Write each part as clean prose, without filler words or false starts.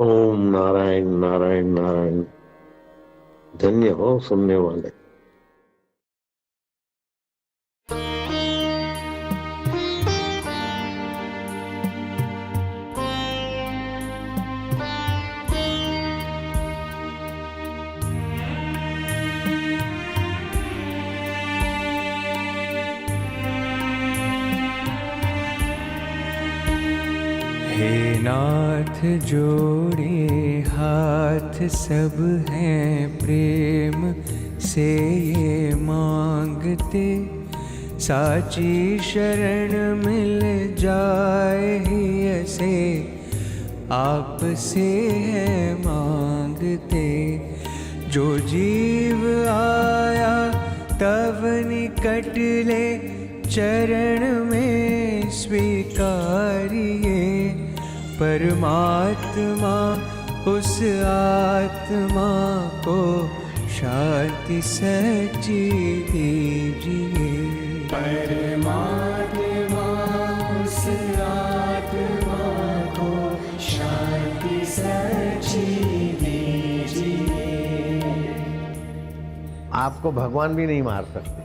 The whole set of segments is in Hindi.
ओम नारायण नारायण नारायण। धन्य हो सुनने वाले। हे नाथ जोड़े हाथ सब हैं प्रेम से ये मांगते, साची शरण मिल जाए ही ऐसे आप से है मांगते। जो जीव आया तब निकट ले चरण में स्वीकारिए, परमात्मा उस आत्मा को शांति सच्ची दीजिए। परमात्मा उस आत्मा को शांति सच्ची दीजिए। आपको भगवान भी नहीं मार सकते,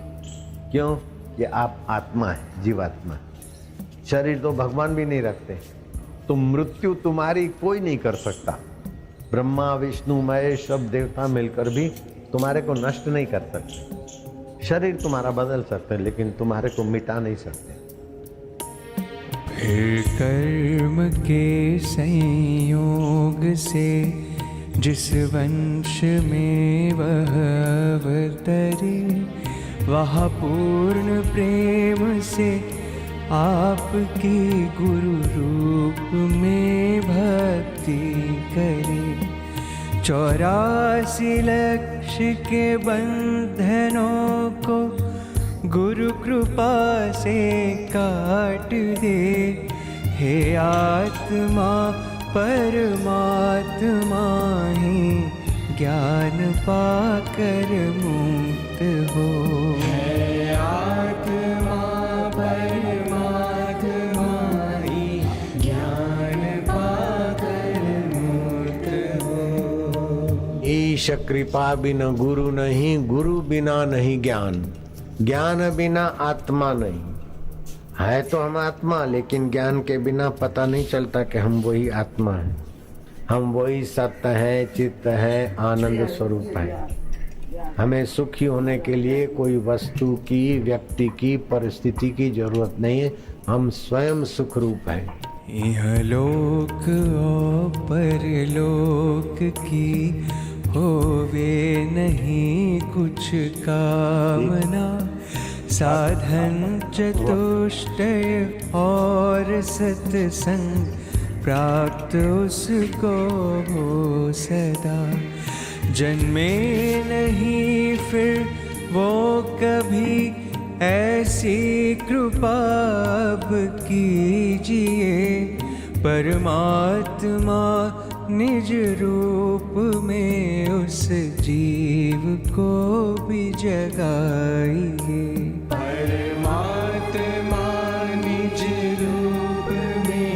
क्यों? कि आप आत्मा है, जीवात्मा। शरीर तो भगवान भी नहीं रखते, तो मृत्यु तुम्हारी कोई नहीं कर सकता। ब्रह्मा विष्णु महेश सब देवता मिलकर भी तुम्हारे को नष्ट नहीं कर सकते। शरीर तुम्हारा बदल सकते हैं, लेकिन तुम्हारे को मिटा नहीं सकते। फिर कर्म के संयोग से जिस वंश में वह अवतरे, वह पूर्ण प्रेम से आपकी गुरु रूप में भक्ति करे। 84 लक्ष्य के बंधनों को गुरु कृपा से काट दे। हे आत्मा परमात्मा ही ज्ञान पाकर मुक्त हो। है आत्मा परमात्मा ही ज्ञान पाकर मुक्त हो। ईश कृपा बिना गुरु नहीं, गुरु बिना नहीं ज्ञान, ज्ञान बिना आत्मा नहीं। है तो हम आत्मा, लेकिन ज्ञान के बिना पता नहीं चलता कि हम वही आत्मा है, हम वही सत्य है, चित्त है, आनंद स्वरूप है। हमें सुखी होने के लिए कोई वस्तु की, व्यक्ति की, परिस्थिति की जरूरत नहीं है। हम स्वयं सुख रूप है। यह लोक और परलोक की होवे नहीं कुछ कामना, साधन चतुष्टय और सत्संग प्राप्त उसको हो सदा। जन्मे नहीं फिर वो कभी, ऐसी कृपा अब कीजिए। परमात्मा निज रूप में उस जीव को भी जगाइए। परमात्मा निज रूप में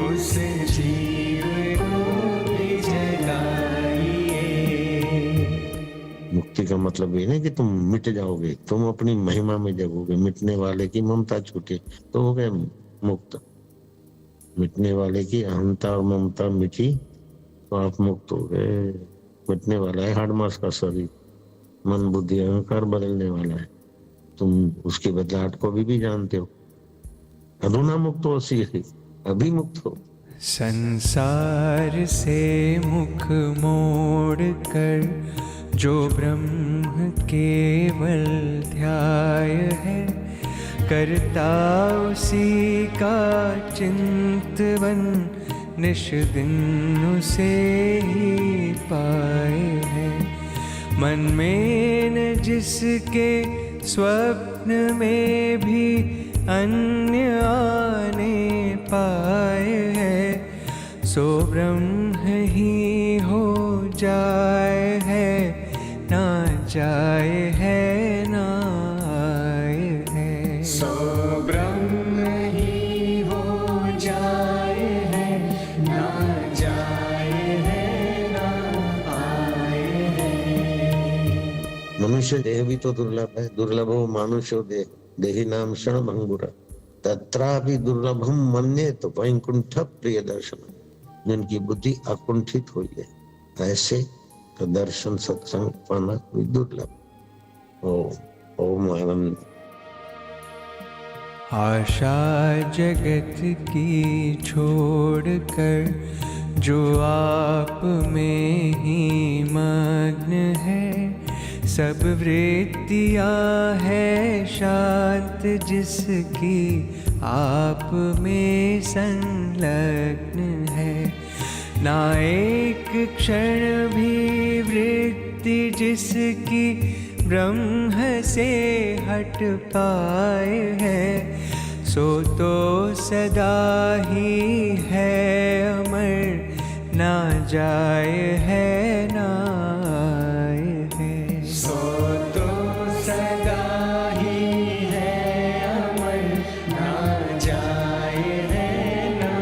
उस जीव को भी जगाइए। मुक्ति का मतलब ये नहीं कि तुम मिट जाओगे, तुम अपनी महिमा में जगोगे। मिटने वाले की ममता छूटे तो हो गए मुक्त। मिटने वाले की अहंता और ममता मिटी तो आप मुक्त हो गए। मिटने वाला है हाड़ मास का शरीर, मन बुद्धि अहंकार बदलने वाला है। तुम उसकी बदलाहट को भी जानते हो। अधुना मुक्त हो, सी अभी मुक्त हो। संसार से मुख मोड़ कर जो ब्रह्म केवल ध्याय है, करता उसी का चिंतवन निश दिन उसे ही पाए है। मन में न जिसके स्वप्न में भी अन्य आने पाए है, सो ब्रह्म ही हो जाए है, ना जाए है ना आए है। सो ब्रह्म ही हो जाए है, ना जाए है मनुष्य देह भी तो दुर्लभ है। दुर्लभो मानुष्यो देह देही नाम क्षण भंगुरा तत्रापि दुर्लभम मन्ये तो वैकुंठ प्रिय दर्शन। जिनकी बुद्धि अकुंठित हुई है ऐसे तो दर्शन सत्संग पाना भी दुर्लभ। ओम आनंद। आशा जगत की छोड़कर जो आप में ही मग्न है, सब वृत्तियाँ है शांत जिसकी आप में संलग्न है। ना एक क्षण भी वृत्ति जिसकी ब्रह्म से हट पाए है, सो तो सदा ही है अमर, ना जाए है ना आए है। सो तो सदा ही है अमर, ना जाए है ना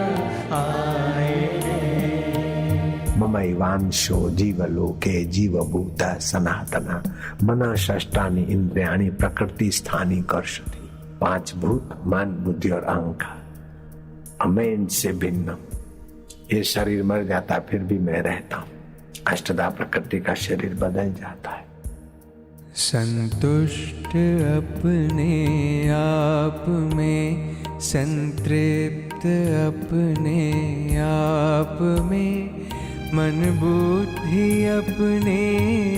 आए है। ममैवांशो जीवलोके जीवभूत सनातना मना षष्ठानि इंद्रियाणि प्रकृति स्थानी कर्षति। 5 भूत मन बुद्धि और अहंकार। मैं इनसे भिन्न। ये शरीर मर जाता फिर भी मैं रहता हूँ। अष्टधा प्रकृति का शरीर बदल जाता है। संतुष्ट अपने आप में, संतृप्त अपने आप में, मन बुद्धि अपने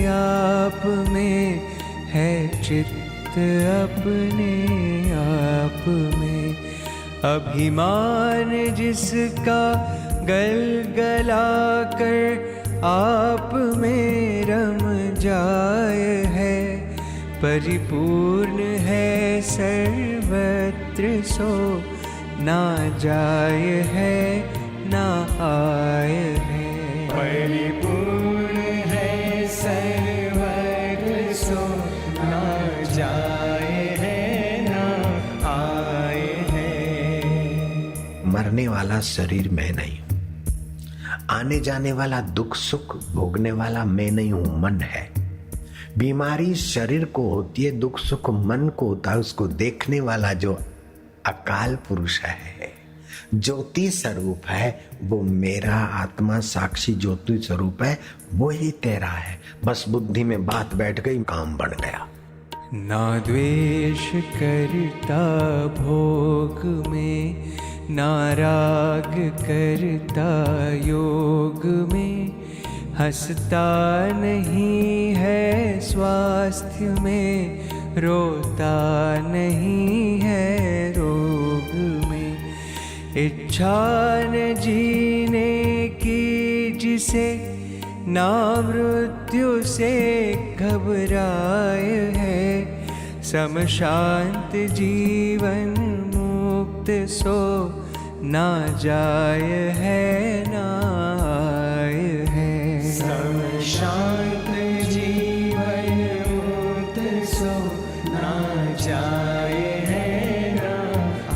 आप में है, चित्त अपने आप में। अभिमान जिसका गलगला कर आप में रम जाए है, परिपूर्ण है सर्वत्र सो ना जाए है ना आए है। परिपूर्ण है सर्वत्र सो ना जाए है ना आए है। मरने वाला शरीर मैं नहीं हूं। आने जाने वाला दुख सुख भोगने वाला मैं नहीं हूं, मन है। बीमारी शरीर को होती है, दुख सुख मन को होता है। उसको देखने वाला जो अकाल पुरुष है, ज्योति स्वरूप है, वो मेरा आत्मा साक्षी ज्योति स्वरूप है, वो ही तेरा है। बस बुद्धि में बात बैठ गई, काम बन गया। ना द्वेष करता भोग में, ना राग करता योग में, हंसता नहीं है स्वास्थ्य में, रोता नहीं है रोग में। इच्छा न जीने की जिसे, ना मृत्यु से घबराए है, सम शांत जीवन मुक्त सो ना जाए है ना आए है। सम शांत जीवन मुक्त सो ना जाए है ना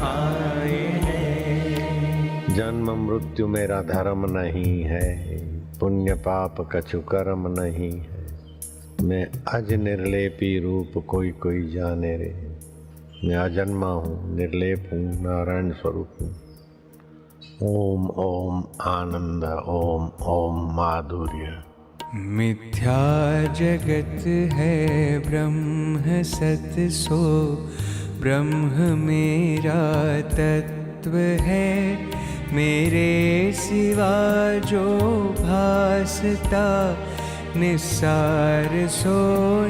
आए है। जन्म मृत्यु मेरा धर्म नहीं है, पुण्य पाप कछु कर्म नहीं है। मैं अज निर्लेपी रूप कोई कोई जाने रे। मैं अजन्मा हूँ, निर्लेप हूँ, नारायण स्वरूप हूँ। ओम ओम आनंद, ओम ओम माधुर्य। मिथ्या जगत है ब्रह्म सत सो, ब्रह्म मेरा तत्व है। मेरे सिवा जो भासता, निस्सार सो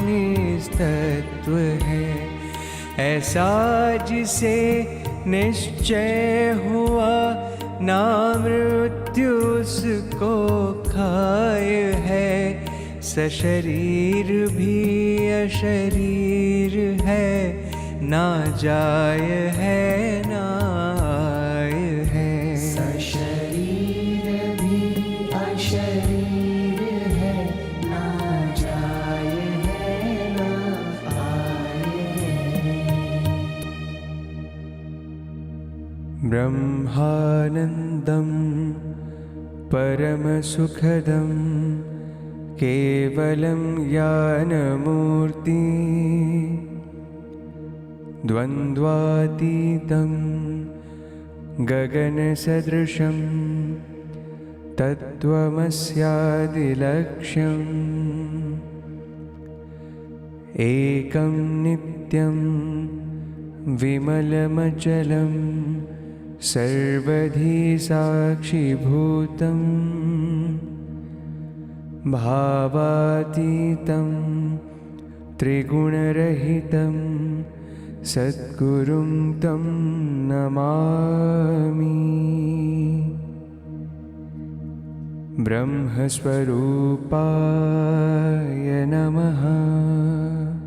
निस्तत्व है। ऐसा जिसे निश्चय हुआ, ना मृत्यु उसको खाए है। सशरीर भी अशरीर है, ना जाए है ना आए है। सशरीर भी अशरीर है, ना जाए है ना आए है। ब्रह्मानंदं परम सुखदं केवलं ज्ञानमूर्ति द्वन्द्वातीतं गगनसदृशं तत्त्वमस्यादिलक्ष्यम् एकं नित्यं विमलमचलं सर्वधी साक्षिभूतं भावातीतं त्रिगुणरहितं सद्गुरुं तं नमामि। ब्रह्मस्वरूपाय नमः।